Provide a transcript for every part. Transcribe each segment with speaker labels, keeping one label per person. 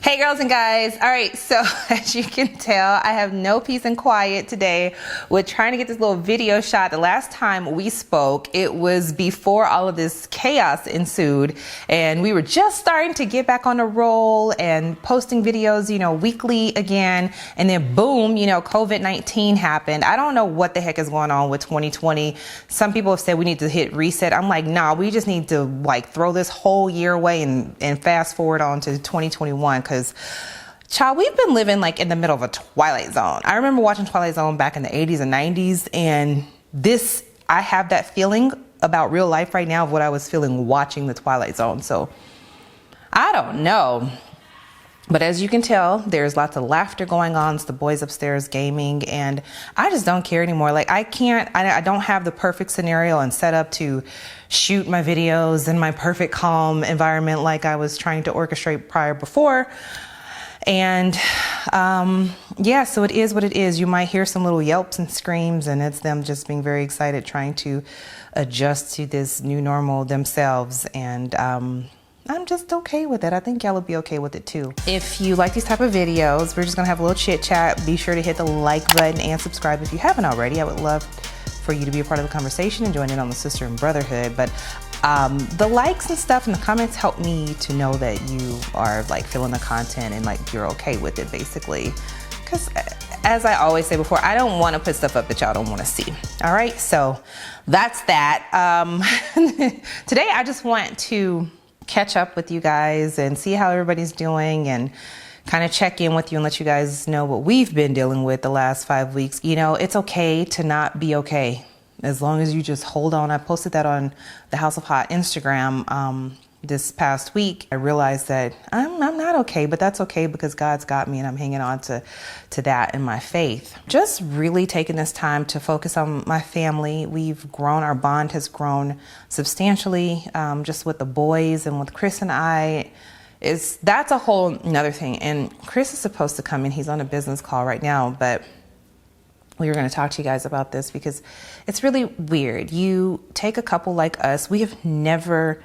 Speaker 1: Hey girls and guys. All right, so as you can tell, I have no peace and quiet today with trying to get this little video shot. The last time we spoke, it was before all of this chaos ensued, and we were just starting to get back on the roll and posting videos, weekly again. And then boom, COVID-19 happened. I don't know what the heck is going on with 2020. Some people have said we need to hit reset. I'm like, nah, we just need to throw this whole year away and fast forward on to 2021. Because, child, we've been living in the middle of a Twilight Zone. I remember watching Twilight Zone back in the 80s and 90s, and I have that feeling about real life right now of what I was feeling watching the Twilight Zone. So, I don't know. But as you can tell, there's lots of laughter going on. It's the boys upstairs gaming, and I just don't care anymore. I don't have the perfect scenario and set up to shoot my videos in my perfect calm environment like I was trying to orchestrate before. And so it is what it is. You might hear some little yelps and screams, and it's them just being very excited, trying to adjust to this new normal themselves. And I'm just okay with it. I think y'all will be okay with it too. If you like these type of videos, we're just gonna have a little chit chat. Be sure to hit the like button and subscribe if you haven't already. I would love for you to be a part of the conversation and join in on the sister and brotherhood. But the likes and stuff and the comments help me to know that you are feeling the content and you're okay with it, basically. Because as I always say before, I don't want to put stuff up that y'all don't want to see. All right, so that's that. Today I just want to catch up with you guys and see how everybody's doing and kind of check in with you and let you guys know what we've been dealing with the last 5 weeks. It's okay to not be okay as long as you just hold on. I posted that on the House of Haute Instagram this past week. I realized that I'm not okay, but that's okay because God's got me and I'm hanging on to that in my faith. Just really taking this time to focus on my family. We've grown, our bond has grown substantially, just with the boys and with Chris and I. That's a whole nother thing. And Chris is supposed to come in. He's on a business call right now, but we were going to talk to you guys about this because it's really weird. You take a couple like us. We have never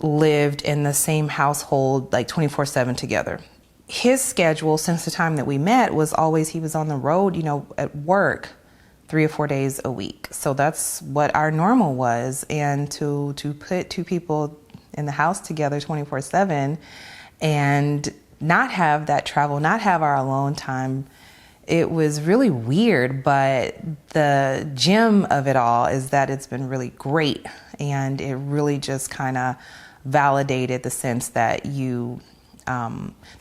Speaker 1: lived in the same household 24/7 together. His schedule since the time that we met was always he was on the road, at work 3 or 4 days a week. So that's what our normal was. And to put two people in the house together 24/7 and not have that travel, not have our alone time, it was really weird. But the gem of it all is that it's been really great, and it really just kind of validated the sense that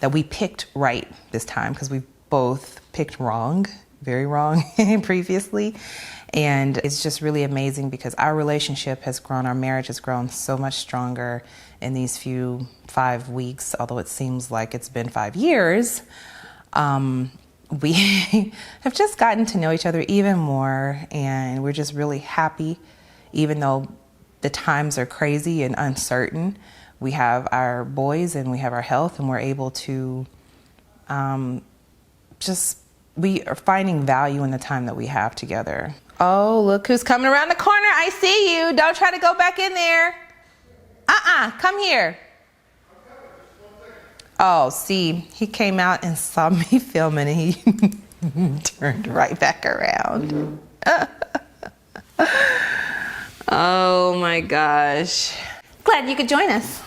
Speaker 1: that we picked right this time, because we both picked wrong, very wrong previously. And it's just really amazing because our relationship has grown, our marriage has grown so much stronger in these 5 weeks, although it seems like it's been 5 years. We have just gotten to know each other even more, and we're just really happy, even though the times are crazy and uncertain. We have our boys and we have our health, and we're able to we are finding value in the time that we have together. Oh, look who's coming around the corner. I see you. Don't try to go back in there. Come here. Oh, see, he came out and saw me filming and he turned right back around. Oh my gosh. Glad you could join us.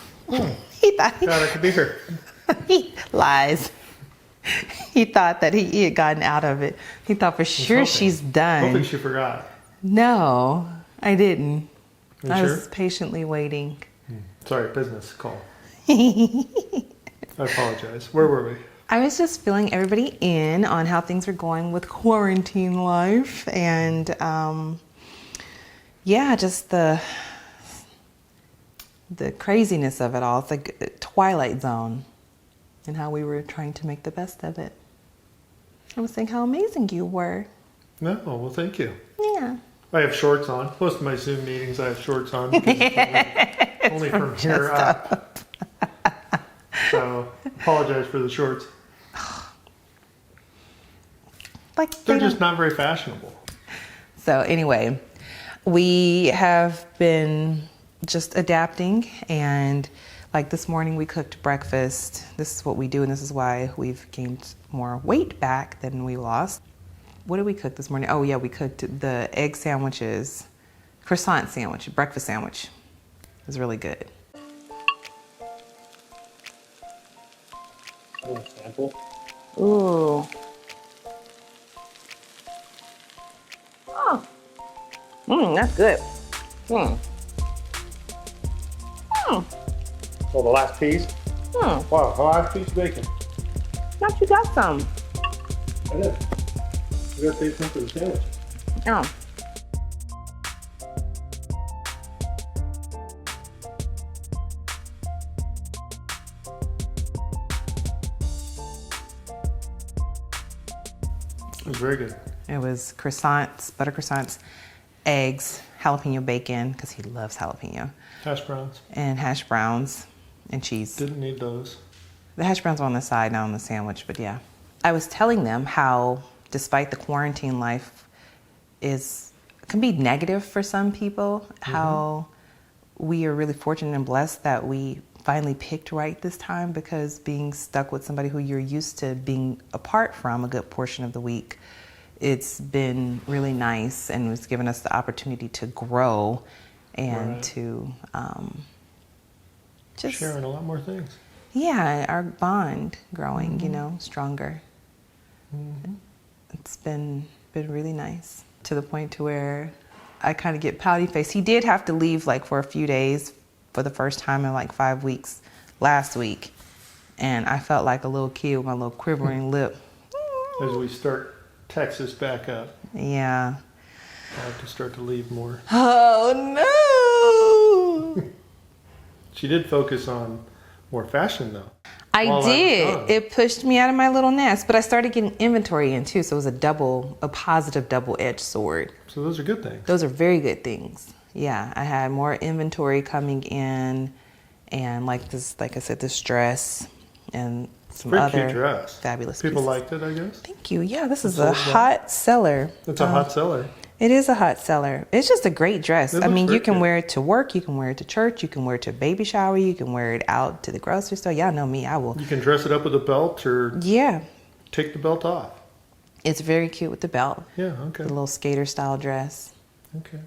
Speaker 1: He thought
Speaker 2: glad I could be here.
Speaker 1: He lies. He thought that he had gotten out of it. He thought for sure she's done.
Speaker 2: Hoping she forgot.
Speaker 1: No, I didn't. I
Speaker 2: sure?
Speaker 1: was patiently waiting.
Speaker 2: Sorry, business call. I apologize. Where were we?
Speaker 1: I was just filling everybody in on how things are going with quarantine life, and just the craziness of it all. It's like a Twilight Zone, and how we were trying to make the best of it. I was saying how amazing you were.
Speaker 2: No, well, thank you.
Speaker 1: Yeah.
Speaker 2: I have shorts on. Most of my Zoom meetings, I have shorts on. Only from here up. So, apologize for the shorts. They're just not very fashionable.
Speaker 1: So anyway, we have been just adapting and Like this morning we cooked breakfast. This is what we do, and this is why we've gained more weight back than we lost. What did we cook this morning? Oh yeah, we cooked the egg sandwiches, croissant sandwich, breakfast sandwich. It was really good.
Speaker 2: Sample.
Speaker 1: Ooh. Oh. That's good.
Speaker 2: So the last piece? Wow, the last piece of bacon.
Speaker 1: Now you got some.
Speaker 2: I did. You gotta save some for the sandwich.
Speaker 1: Oh.
Speaker 2: It was very good.
Speaker 1: It was croissants, butter croissants, eggs, jalapeno bacon, because he loves jalapeno,
Speaker 2: Hash browns.
Speaker 1: and hash browns and cheese.
Speaker 2: Didn't need those.
Speaker 1: The hash browns are on the side, not on the sandwich, but yeah. I was telling them how, despite the quarantine life can be negative for some people, how we are really fortunate and blessed that we finally picked right this time, because being stuck with somebody who you're used to being apart from a good portion of the week, it's been really nice, and it's given us the opportunity to grow and to just
Speaker 2: sharing a lot more things.
Speaker 1: Yeah, our bond growing, you know, stronger. It's been really nice, to the point to where I kind of get pouty faced. He did have to leave like for a few days for the first time in like 5 weeks last week, and I felt like a little kid with my little quivering lip.
Speaker 2: As we start Texas back up,
Speaker 1: Yeah.
Speaker 2: I have to start to leave more.
Speaker 1: Oh no!
Speaker 2: She did focus on more fashion though.
Speaker 1: I
Speaker 2: while
Speaker 1: did.
Speaker 2: was gone.
Speaker 1: It pushed me out of my little nest, but I started getting inventory in too, so it was a positive double-edged sword.
Speaker 2: So those are good things.
Speaker 1: Those are very good things. Yeah, I had more inventory coming in, and like I said, this dress and some
Speaker 2: Pretty
Speaker 1: other
Speaker 2: cute dress.
Speaker 1: fabulous
Speaker 2: People
Speaker 1: pieces.
Speaker 2: liked it, I guess.
Speaker 1: Thank you. Yeah, this is
Speaker 2: Sold
Speaker 1: a
Speaker 2: well.
Speaker 1: hot seller.
Speaker 2: It's a hot seller.
Speaker 1: It is a hot seller. It's just a great dress.
Speaker 2: It
Speaker 1: I
Speaker 2: looks
Speaker 1: mean, you
Speaker 2: very
Speaker 1: can
Speaker 2: good.
Speaker 1: wear it to work, you can wear it to church, you can wear it to a baby shower, you can wear it out to the grocery store. Y'all know me, I will.
Speaker 2: You can dress it up with a belt or
Speaker 1: Yeah,
Speaker 2: take the belt off.
Speaker 1: it's very cute with the belt.
Speaker 2: Yeah, okay.
Speaker 1: The little skater style dress.
Speaker 2: Okay.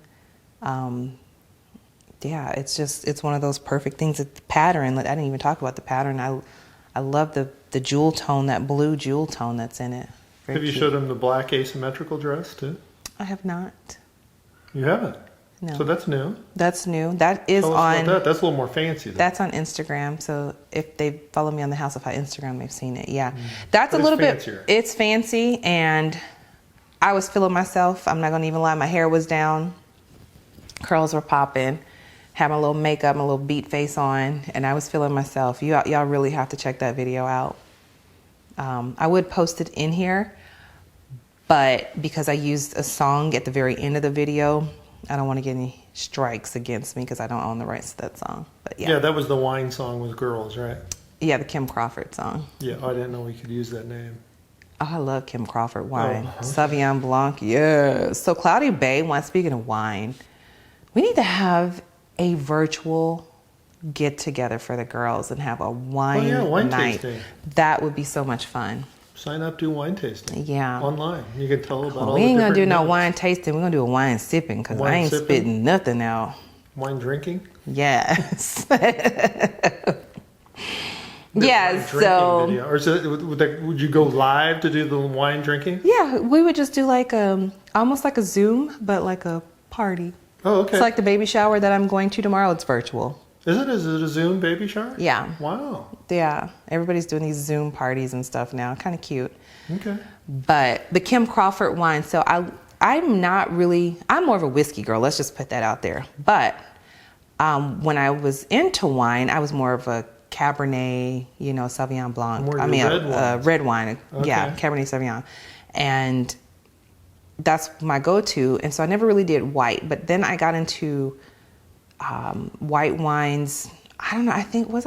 Speaker 1: Yeah, it's one of those perfect things. The pattern, I didn't even talk about the pattern. I love the jewel tone, that blue jewel tone that's in it. Very
Speaker 2: Have you
Speaker 1: cute.
Speaker 2: showed him the black asymmetrical dress too?
Speaker 1: I have not.
Speaker 2: You haven't?
Speaker 1: No.
Speaker 2: So that's new.
Speaker 1: That's new. That is
Speaker 2: Tell us
Speaker 1: on.
Speaker 2: about that. That's a little more fancy though.
Speaker 1: That's on Instagram. So if they follow me on the House of Haute Instagram, they've seen it. Yeah, that's
Speaker 2: But
Speaker 1: a little
Speaker 2: it's fancier.
Speaker 1: bit. It's fancy, and I was feeling myself. I'm not gonna even lie. My hair was down, curls were popping, had my little makeup, my little beat face on, and I was feeling myself. Y'all really have to check that video out. I would post it in here, but because I used a song at the very end of the video, I don't want to get any strikes against me because I don't own the rights to that song. But
Speaker 2: Yeah, that was the wine song with girls, right?
Speaker 1: Yeah, the Kim Crawford song.
Speaker 2: Yeah, I didn't know we could use that name.
Speaker 1: Oh, I love Kim Crawford wine.
Speaker 2: Oh, okay.
Speaker 1: Sauvignon Blanc, yes. So Cloudy Bay, speaking of wine, we need to have a virtual get together for the girls and have a wine,
Speaker 2: wine
Speaker 1: night.
Speaker 2: tasting.
Speaker 1: That would be so much fun.
Speaker 2: Sign up, do wine tasting.
Speaker 1: Yeah.
Speaker 2: Online. You can tell about all
Speaker 1: We
Speaker 2: the
Speaker 1: ain't gonna do
Speaker 2: different
Speaker 1: no
Speaker 2: notes.
Speaker 1: wine tasting. We're gonna do a wine sipping because I
Speaker 2: Wine
Speaker 1: ain't
Speaker 2: sipping?
Speaker 1: spitting nothing out.
Speaker 2: Wine drinking?
Speaker 1: Yes.
Speaker 2: The
Speaker 1: Yeah,
Speaker 2: wine drinking
Speaker 1: so
Speaker 2: video. Or is it, would you go live to do the wine drinking?
Speaker 1: yeah, we would just do like almost like a Zoom, but like a party.
Speaker 2: Oh, okay.
Speaker 1: It's like the baby shower that I'm going to tomorrow. It's virtual.
Speaker 2: Is it a Zoom baby shower?
Speaker 1: Yeah.
Speaker 2: Wow.
Speaker 1: Yeah, everybody's doing these Zoom parties and stuff now. Kind of cute.
Speaker 2: Okay.
Speaker 1: But the Kim Crawford wine. So I'm more of a whiskey girl. Let's just put that out there. But when I was into wine, I was more of a Cabernet, Sauvignon Blanc.
Speaker 2: More
Speaker 1: I mean,
Speaker 2: red wines.
Speaker 1: red wine.
Speaker 2: Okay.
Speaker 1: Yeah, Cabernet Sauvignon. And that's my go-to. And so I never really did white. But then I got into white wines. I don't know. I think this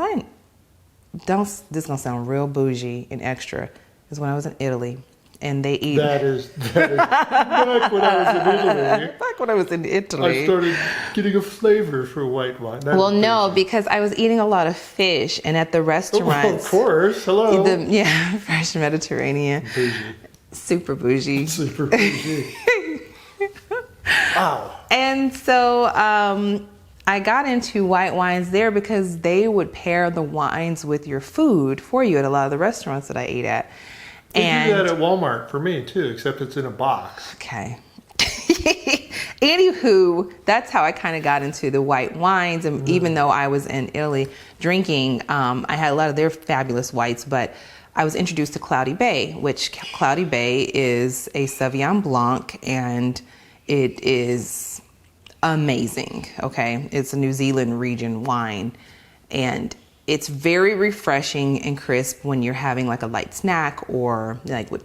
Speaker 1: is gonna sound real bougie and extra. Is when I was in Italy, and they eat.
Speaker 2: That is back when I was in Italy.
Speaker 1: Back when I was in
Speaker 2: I
Speaker 1: Italy.
Speaker 2: started getting a flavor for white wine. That
Speaker 1: Well,
Speaker 2: is
Speaker 1: no,
Speaker 2: crazy.
Speaker 1: because I was eating a lot of fish, and at the
Speaker 2: Oh,
Speaker 1: restaurants,
Speaker 2: of course. Hello.
Speaker 1: yeah, fresh Mediterranean,
Speaker 2: Bougie.
Speaker 1: super bougie.
Speaker 2: Super bougie. Wow.
Speaker 1: And so I got into white wines there because they would pair the wines with your food for you at a lot of the restaurants that I ate at.
Speaker 2: They
Speaker 1: And
Speaker 2: do that at Walmart for me too, except it's in a box.
Speaker 1: okay. Anywho, that's how I kind of got into the white wines. And even though I was in Italy drinking, I had a lot of their fabulous whites, but I was introduced to Cloudy Bay, which Cloudy Bay is a Sauvignon Blanc, and it is amazing. Okay. It's a New Zealand region wine, and it's very refreshing and crisp when you're having like a light snack or like with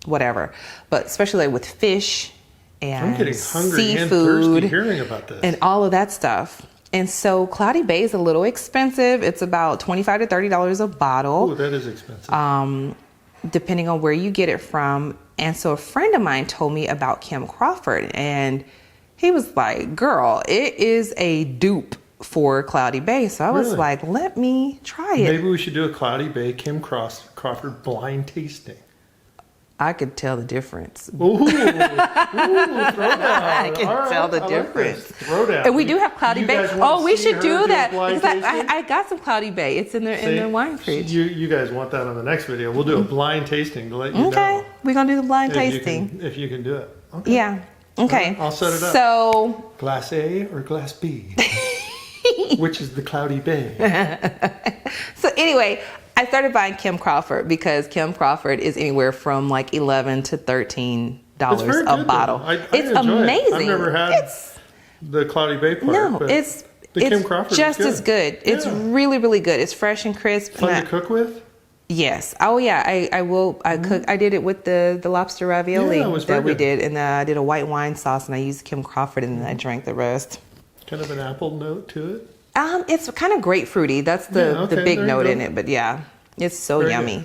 Speaker 1: whatever, but especially like with fish and
Speaker 2: I'm getting hungry and
Speaker 1: seafood
Speaker 2: thirsty hearing about this.
Speaker 1: and all of that stuff. And so Cloudy Bay is a little expensive. It's about $25 to $30 a bottle.
Speaker 2: Oh, that is expensive.
Speaker 1: Depending on where you get it from. And so a friend of mine told me about Kim Crawford, and he was like, girl, it is a dupe for Cloudy Bay. So I was
Speaker 2: Really?
Speaker 1: like, let me try it.
Speaker 2: Maybe we should do a Cloudy Bay Kim Crawford blind tasting.
Speaker 1: I could tell the difference.
Speaker 2: Ooh, throwdown.
Speaker 1: I can tell the
Speaker 2: I like
Speaker 1: difference.
Speaker 2: this. Throwdown.
Speaker 1: And we do have Cloudy
Speaker 2: You
Speaker 1: Bay.
Speaker 2: guys wanna
Speaker 1: Oh, we
Speaker 2: see
Speaker 1: should
Speaker 2: her
Speaker 1: do that.
Speaker 2: blind
Speaker 1: Because
Speaker 2: tasting?
Speaker 1: I got some Cloudy Bay. It's in
Speaker 2: See?
Speaker 1: the wine fridge.
Speaker 2: You guys want that on the next video. We'll do a blind tasting to let you
Speaker 1: Okay,
Speaker 2: know.
Speaker 1: we're gonna do the blind
Speaker 2: If you
Speaker 1: tasting.
Speaker 2: if you can do it. Okay.
Speaker 1: Yeah. Okay.
Speaker 2: Alright, I'll set it up.
Speaker 1: So
Speaker 2: Glass A or Glass B? Which is the Cloudy Bay?
Speaker 1: anyway, I started buying Kim Crawford because Kim Crawford is anywhere from like $11 to $13
Speaker 2: It's very
Speaker 1: a
Speaker 2: good,
Speaker 1: bottle.
Speaker 2: though. I
Speaker 1: It's
Speaker 2: enjoy
Speaker 1: amazing.
Speaker 2: It. I've never had
Speaker 1: It's
Speaker 2: the Cloudy Bay part.
Speaker 1: no,
Speaker 2: but
Speaker 1: it's
Speaker 2: the Kim
Speaker 1: it's
Speaker 2: Crawford
Speaker 1: just
Speaker 2: is
Speaker 1: as good. It's
Speaker 2: Yeah.
Speaker 1: really, really good. It's fresh and crisp.
Speaker 2: Fun
Speaker 1: and
Speaker 2: to cook with.
Speaker 1: Yes. Oh yeah. I will. I cook. I did it with the lobster ravioli
Speaker 2: Yeah, it was very
Speaker 1: that we
Speaker 2: good.
Speaker 1: did, and I did a white wine sauce, and I used Kim Crawford, and then I drank the rest.
Speaker 2: Kind of an apple note to it.
Speaker 1: It's kind of grapefruity. That's the
Speaker 2: Yeah, okay,
Speaker 1: big
Speaker 2: there you
Speaker 1: note
Speaker 2: go.
Speaker 1: in it. But yeah, it's so
Speaker 2: Very
Speaker 1: yummy.
Speaker 2: good.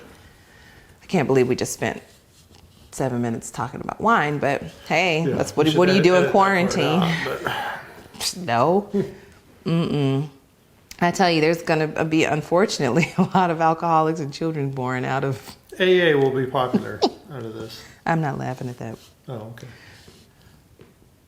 Speaker 1: I can't believe we just spent 7 minutes talking about wine. But hey,
Speaker 2: Yeah,
Speaker 1: that's
Speaker 2: we
Speaker 1: what
Speaker 2: should
Speaker 1: do you do in
Speaker 2: edit that part
Speaker 1: quarantine?
Speaker 2: out, but-
Speaker 1: No. I tell you, there's going to be, unfortunately, a lot of alcoholics and children born out of.
Speaker 2: AA will be popular out of this.
Speaker 1: I'm not laughing at that.
Speaker 2: Oh, okay.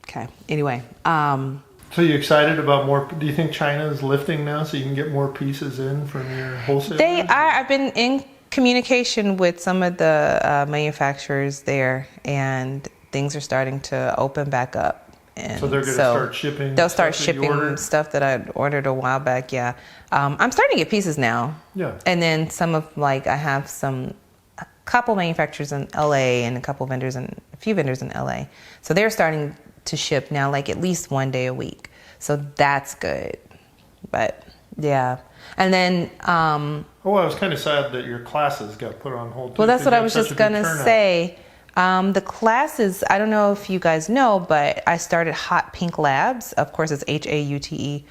Speaker 1: Okay. Anyway,
Speaker 2: So you excited about more? Do you think China is lifting now, so you can get more pieces in from your wholesalers?
Speaker 1: they are. I've been in communication with some of the manufacturers there, and things are starting to open back up. And
Speaker 2: So they're going to start shipping.
Speaker 1: They'll start
Speaker 2: stuff that you
Speaker 1: shipping
Speaker 2: ordered?
Speaker 1: stuff that I ordered a while back. Yeah, I'm starting to get pieces now.
Speaker 2: Yeah.
Speaker 1: And then some of I have a couple manufacturers in LA and a few vendors in LA. So they're starting to ship now, like at least one day a week. So that's good. But yeah. And then,
Speaker 2: Oh, I was kind of sad that your classes got put on hold.
Speaker 1: well, that's
Speaker 2: because
Speaker 1: what
Speaker 2: you
Speaker 1: I
Speaker 2: had
Speaker 1: was
Speaker 2: such
Speaker 1: just
Speaker 2: a big
Speaker 1: going to
Speaker 2: turnout.
Speaker 1: say. The classes, I don't know if you guys know, but I started Hot Pink Labs. Of course, it's HAUTE,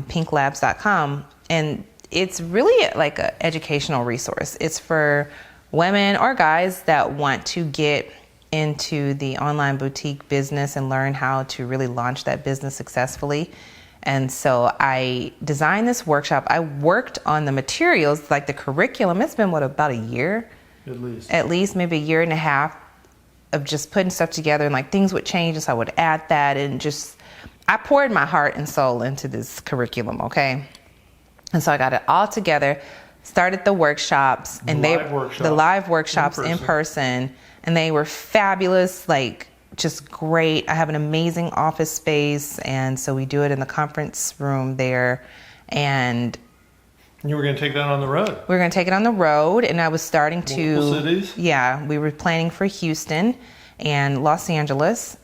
Speaker 1: pinklabs.com. And it's really like an educational resource. It's for women or guys that want to get into the online boutique business and learn how to really launch that business successfully. And so I designed this workshop. I worked on the materials, like the curriculum. It's been, about a year? At least maybe a year and a half of just putting stuff together, and like things would change, and so I would add that, and just I poured my heart and soul into this curriculum, okay? And so I got it all together, started the workshops, and the live workshops in person, and they were fabulous, like just great. I have an amazing office space, and so we do it in the conference room there, and
Speaker 2: You were going to take that on the road.
Speaker 1: we were going to take it on the road, and I was starting to.
Speaker 2: Multiple cities?
Speaker 1: Yeah, we were planning for Houston and Los Angeles,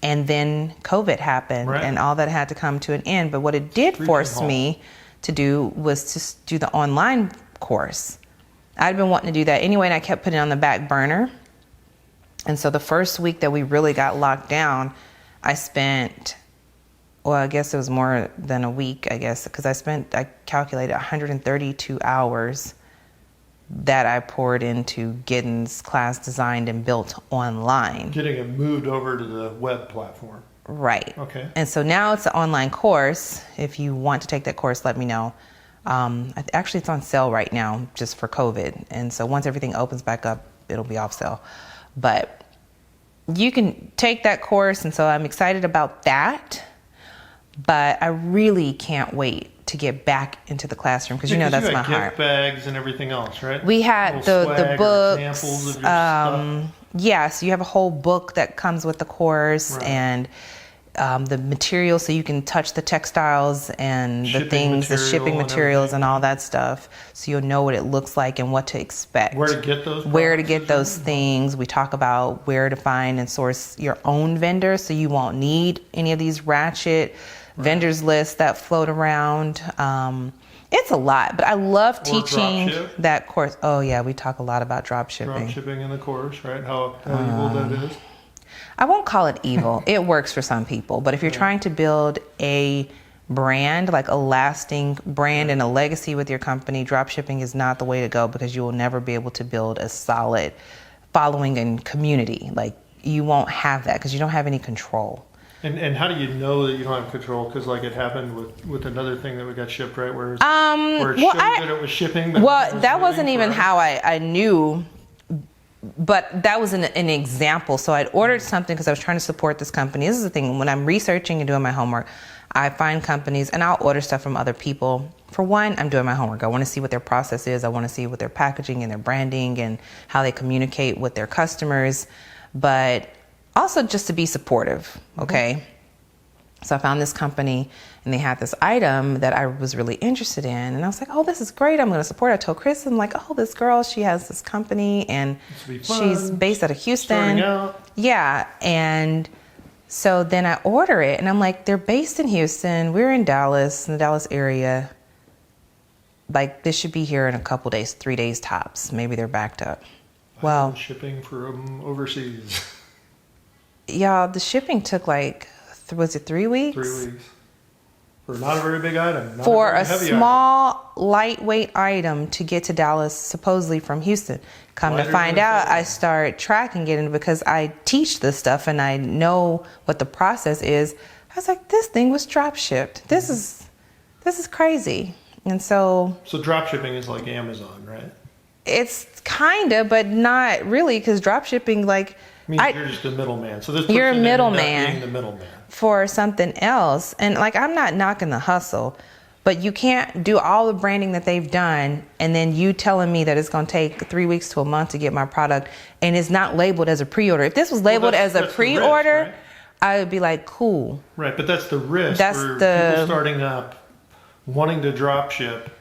Speaker 1: and then COVID happened,
Speaker 2: Right.
Speaker 1: and all that had to come to an end. But what it did force me to do was to do the online course. I'd been wanting to do that anyway, and I kept putting it on the back burner. And so the first week that we really got locked down, I spent. Well, I guess it was more than a week, I guess, because I calculated 132 hours that I poured into getting this class designed and built online.
Speaker 2: Getting it moved over to the web platform.
Speaker 1: Right.
Speaker 2: Okay.
Speaker 1: And so now it's an online course. If you want to take that course, let me know. Actually, it's on sale right now just for COVID. And so once everything opens back up, it'll be off sale. But you can take that course. And so I'm excited about that. But I really can't wait to get back into the classroom because that's my heart.
Speaker 2: Gift bags and everything else, right?
Speaker 1: We had the books.
Speaker 2: Examples of your stuff.
Speaker 1: Yes, you have a whole book that comes with the course, right. And the materials, so you can touch the textiles and the shipping materials and all that stuff, so you'll know what it looks like and what to expect.
Speaker 2: Where to get those?
Speaker 1: Where to get those things. We talk about where to find and source your own vendors, so you won't need any of these ratchet vendors lists that float around. It's a lot, but I love teaching that course. Oh yeah, we talk a lot about drop shipping.
Speaker 2: Drop shipping in the course, right? How evil that is.
Speaker 1: I won't call it evil. It works for some people, but if you're trying to build a brand, like a lasting brand and a legacy with your company, drop shipping is not the way to go, because you will never be able to build a solid following and community. Like, you won't have that because you don't have any control.
Speaker 2: And how do you know that you don't have control? Because like it happened with another thing that we got shipped, right? Where it showed that it was shipping. But
Speaker 1: that wasn't even how I knew, but that was an example. So I'd ordered something because I was trying to support this company. This is the thing, when I'm researching and doing my homework, I find companies and I'll order stuff from other people. For one, I'm doing my homework. I want to see what their process is. I want to see what their packaging and their branding and how they communicate with their customers. But also just to be supportive, okay? Mm-hmm. So I found this company and they had this item that I was really interested in. And I was like, oh, this is great. I'm going to support it. I told Chris, I'm like, oh, this girl, she has this company and she's based out of Houston.
Speaker 2: Starting out.
Speaker 1: Yeah. And so then I order it and I'm like, they're based in Houston. We're in Dallas, in the Dallas area. Like, this should be here in a couple days, 3 days tops. Maybe they're backed up. Well,
Speaker 2: shipping from overseas.
Speaker 1: Y'all, the shipping took like, was it 3 weeks?
Speaker 2: 3 weeks. For not a very big item.
Speaker 1: For a small, lightweight item to get to Dallas, supposedly from Houston. Come to find out, I start tracking it because I teach this stuff and I know what the process is. I was like, this thing was drop shipped. This is crazy. And so
Speaker 2: drop shipping is like Amazon, right?
Speaker 1: It's kind of, but not really, because drop shipping, like,
Speaker 2: you're just a middleman. So this
Speaker 1: you're a middleman,
Speaker 2: being the middleman
Speaker 1: for something else. And like, I'm not knocking the hustle, but you can't do all the branding that they've done and then you telling me that it's going to take 3 weeks to a month to get my product and it's not labeled as a pre-order. If this was labeled as a pre-order, risk, right? I would be like, cool.
Speaker 2: Right, but that's the risk. That's for people starting up, wanting to drop ship.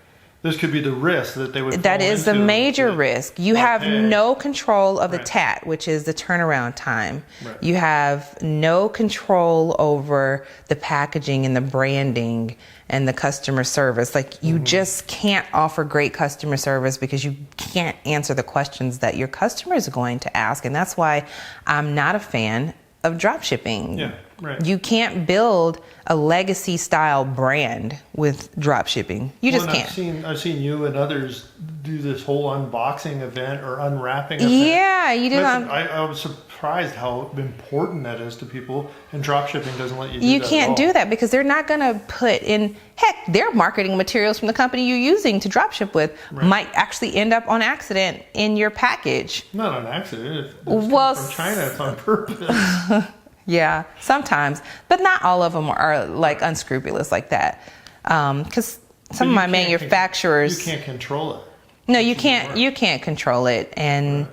Speaker 2: This could be the risk that they would fall
Speaker 1: That is the major risk. You have no control of the
Speaker 2: Right.
Speaker 1: TAT, which is the turnaround time.
Speaker 2: Right.
Speaker 1: You have no control over the packaging and the branding and the customer service. Like, you just can't offer great customer service because you can't answer the questions that your customers are going to ask. And that's why I'm not a fan of drop shipping.
Speaker 2: Yeah, right.
Speaker 1: You can't build a legacy style brand with drop shipping. You just can't.
Speaker 2: I've seen you and others do this whole unboxing event or unwrapping event.
Speaker 1: Yeah, you do.
Speaker 2: I was surprised how important that is to people, and drop shipping doesn't let you do that.
Speaker 1: You can't do that because they're not going to put in, heck, their marketing materials from the company you're using to drop ship with might actually end up on accident in your package.
Speaker 2: Not on accident. If it's from China, it's on purpose.
Speaker 1: Yeah, sometimes, but not all of them are like unscrupulous like that. Because some of my manufacturers,
Speaker 2: you can't control it.
Speaker 1: No, you can't. You can't control it, and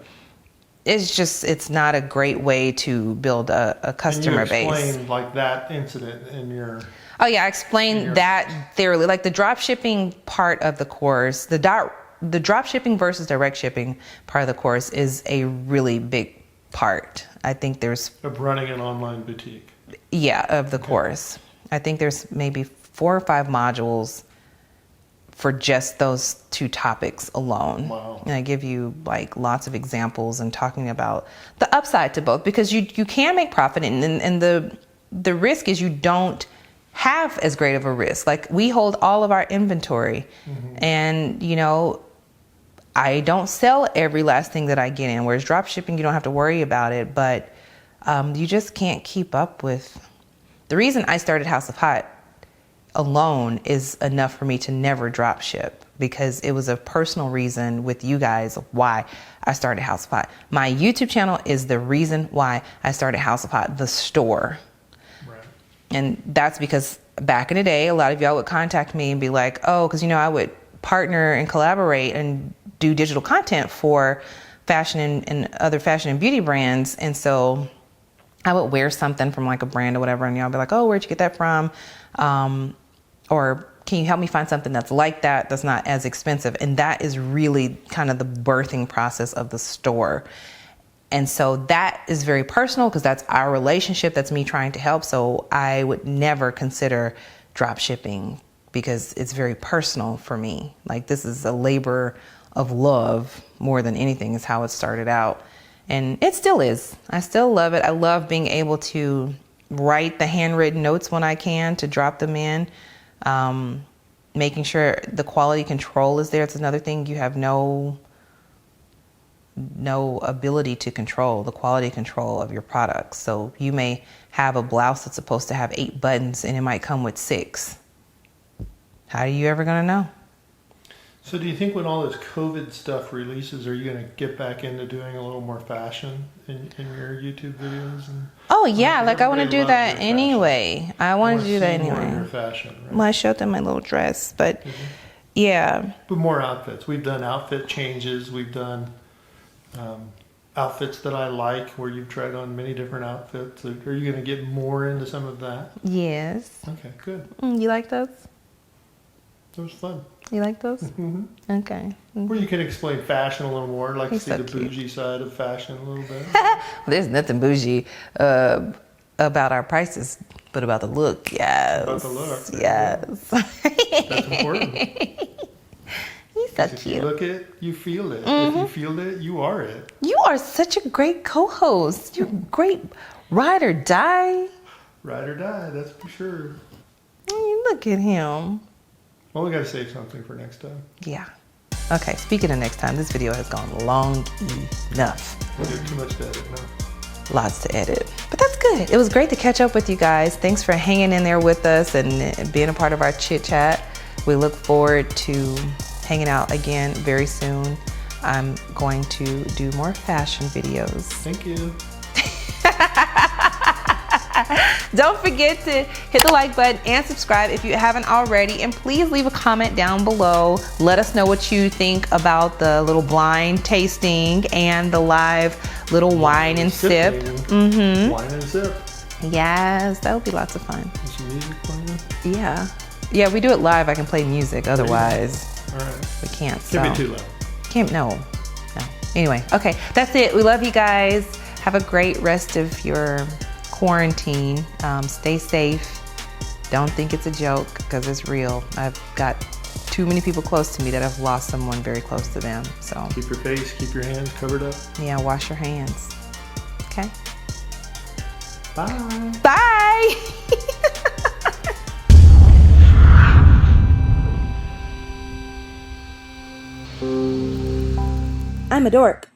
Speaker 1: it's not a great way to build a customer base.
Speaker 2: And you explained like that incident in your.
Speaker 1: Oh yeah, I explained that thoroughly. Like the drop shipping part of the course, the drop shipping versus direct shipping part of the course is a really big part. I think there's
Speaker 2: of running an online boutique.
Speaker 1: Yeah, of the course. I think there's maybe 4 or 5 modules for just those 2 topics alone.
Speaker 2: Wow.
Speaker 1: And I give you like lots of examples and talking about the upside to both, because you can make profit and the risk is you don't have as great of a risk. Like, we hold all of our inventory and I don't sell every last thing that I get in. Whereas drop shipping, you don't have to worry about it, but you just can't keep up with. The reason I started House of Haute alone is enough for me to never drop ship, because it was a personal reason with you guys why I started House of Haute. My YouTube channel is the reason why I started House of Haute, the store.
Speaker 2: Right.
Speaker 1: And that's because back in the day, a lot of y'all would contact me and be like, oh, because, you know, I would partner and collaborate and do digital content for fashion and other fashion and beauty brands. And so I would wear something from like a brand or whatever, and y'all be like, oh, where'd you get that from? Or can you help me find something that's like that, that's not as expensive? And that is really kind of the birthing process of the store. And so that is very personal, because that's our relationship. That's me trying to help. So I would never consider drop shipping, because it's very personal for me. Like, this is a labor of love more than anything, is how it started out. And it still is. I still love it. I love being able to write the handwritten notes when I can, to drop them in. Making sure the quality control is there. It's another thing you have no ability to control, the quality control of your products. So you may have a blouse that's supposed to have 8 buttons and it might come with 6. How are you ever gonna know?
Speaker 2: So do you think when all this COVID stuff releases, are you going to get back into doing a little more fashion in your YouTube videos? And,
Speaker 1: oh yeah, like I want to do that anyway. I want to do that anyway.
Speaker 2: More fashion, right?
Speaker 1: Well, I showed them my little dress, but yeah.
Speaker 2: But more outfits. We've done outfit changes. We've done outfits that I like, where you've tried on many different outfits. Are you going to get more into some of that?
Speaker 1: Yes.
Speaker 2: Okay, good.
Speaker 1: You like those?
Speaker 2: It was fun.
Speaker 1: You like those?
Speaker 2: Mm-hmm.
Speaker 1: Okay.
Speaker 2: Where you can explain fashion a little more, like to
Speaker 1: He's
Speaker 2: see
Speaker 1: so
Speaker 2: the
Speaker 1: cute.
Speaker 2: bougie side of fashion a little bit.
Speaker 1: Well, there's nothing bougie about our prices, but about the look. Yes.
Speaker 2: About the look.
Speaker 1: Yes.
Speaker 2: That's important.
Speaker 1: He's so
Speaker 2: If you
Speaker 1: cute.
Speaker 2: look it, you feel it.
Speaker 1: Mm-hmm.
Speaker 2: If you feel it, you are it.
Speaker 1: You are such a great co-host. You're a great ride or die.
Speaker 2: Ride or die, that's for sure.
Speaker 1: Look at him.
Speaker 2: Well, we got to save something for next time.
Speaker 1: Yeah. Okay, speaking of next time, this video has gone long enough.
Speaker 2: We'll do too much to edit now.
Speaker 1: Lots to edit. But that's good. It was great to catch up with you guys. Thanks for hanging in there with us and being a part of our chit chat. We look forward to hanging out again very soon. I'm going to do more fashion videos.
Speaker 2: Thank you.
Speaker 1: Don't forget to hit the like button and subscribe if you haven't already. And please leave a comment down below. Let us know what you think about the little blind tasting and the live little wine and sip.
Speaker 2: Mm-hmm. Wine and sip.
Speaker 1: Yes, that would be lots of fun.
Speaker 2: Is some music playing?
Speaker 1: Yeah. Yeah, we do it live. I can play music. Otherwise,
Speaker 2: All right.
Speaker 1: we can't.
Speaker 2: Can't be too loud.
Speaker 1: Can't, no. Anyway, okay, that's it. We love you guys. Have a great rest of your quarantine. Stay safe. Don't think it's a joke, because it's real. I've got too many people close to me that have lost someone very close to them. So
Speaker 2: Keep your face, keep your hands covered up.
Speaker 1: yeah, wash your hands. Okay.
Speaker 2: Bye.
Speaker 1: Bye.
Speaker 3: I'm a dork.